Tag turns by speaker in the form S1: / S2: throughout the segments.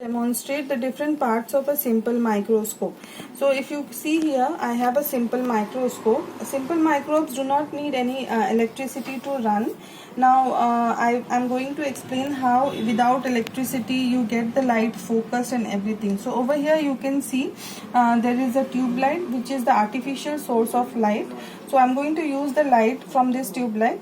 S1: Demonstrate the different parts of a simple microscope. So if you see here, I have a simple microscope. Simple microscopes do not need any electricity to run. Now I'm going to explain how without electricity you get the light focused and everything. So over here you can see there is a tube light, which is the artificial source of light. So I'm going to use the light from this tube light.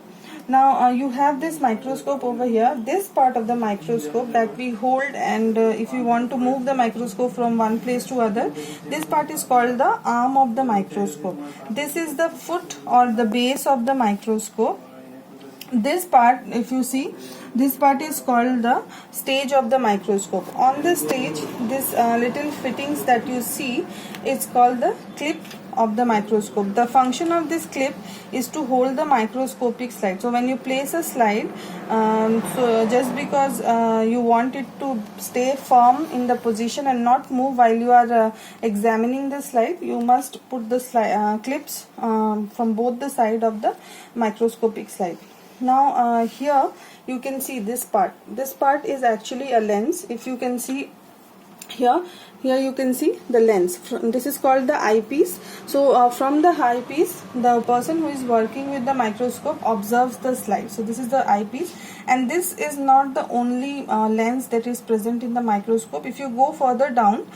S1: Now you have this microscope over here, this part of the microscope that we hold, and if you want to move the microscope from one place to other, this part is called the arm of the microscope. This is the foot or the base of the microscope. This part, if you see, this part is called the stage of the microscope. On the stage, this little fittings that you see is called the clip of the microscope. The function of this clip is to hold the microscopic slide. So when you place a slide, so just because you want it to stay firm in the position and not move while you are examining the slide, you must put the clips from both the side of the microscopic slide. Now here you can see this part. This part is actually a lens. If you can see here you can see the lens. This is called the eyepiece. So from the eyepiece, the person who is working with the microscope observes the slide. So this is the eyepiece, and this is not the only lens that is present in the microscope. If you go further down,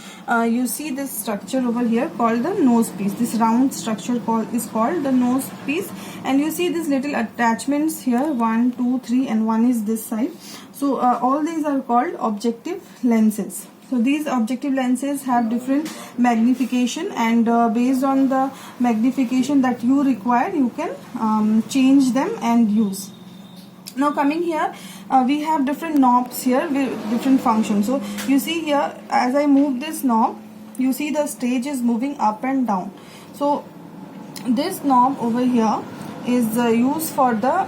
S1: you see this structure over here called the nose piece. This round structure is called the nose piece, and you see these little attachments here, 1, 2, 3, and one is this side. So all these are called objective lenses. So these objective lenses have different magnification, and based on the magnification that you require, you can change them and use. Now coming here, we have different knobs here with different functions. So you see here, as I move this knob, you see the stage is moving up and down. So this knob over here is used for the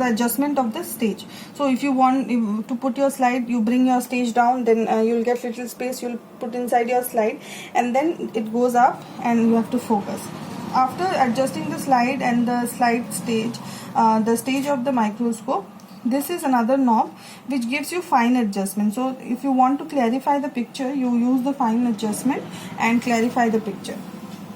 S1: adjustment of the stage. So if you want to put your slide, you bring your stage down, then you'll get little space, you'll put inside your slide, and then it goes up and you have to focus. After adjusting the slide and the slide stage, the stage of the microscope, this is another knob which gives you fine adjustment. So if you want to clarify the picture, you use the fine adjustment and clarify the picture.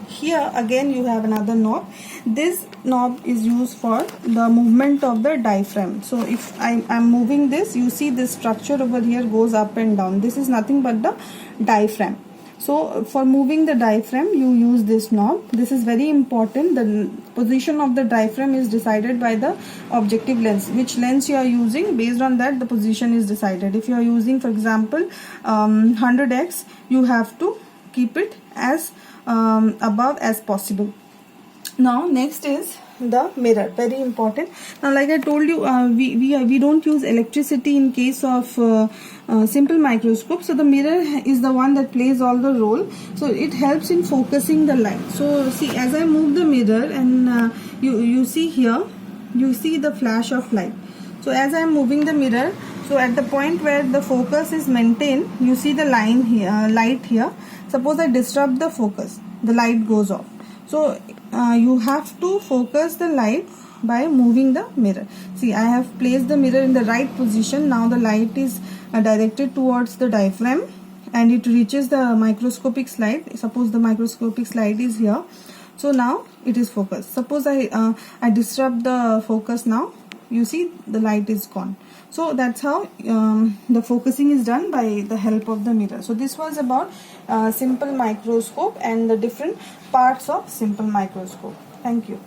S1: Here again you have another knob. This knob is used for the movement of the diaphragm. So if I'm moving this, you see this structure over here goes up and down. This is nothing but the diaphragm. So for moving the diaphragm, you use this knob. This is very important. The position of the diaphragm is decided by the objective lens. Which lens you are using, based on that the position is decided. If you are using, for example, 100x, you have to keep it as above as possible. Now next is the mirror, very important. Now like I told you, we don't use electricity in case of simple microscope. So the mirror is the one that plays all the role. So it helps in focusing the light. So see, as I move the mirror, and you see here, you see the flash of light. So as I am moving the mirror, so at the point where the focus is maintained, you see the line here, light here. Suppose I disrupt the focus, the light goes off. So you have to focus the light by moving the mirror. See, I have placed the mirror in the right position. Now the light is directed towards the diaphragm, and it reaches the microscopic slide. Suppose the microscopic slide is here. So now it is focused. Suppose I disrupt the focus now. You see the light is gone. So that's how the focusing is done by the help of the mirror. So this was about simple microscope and the different parts of simple microscope. Thank you.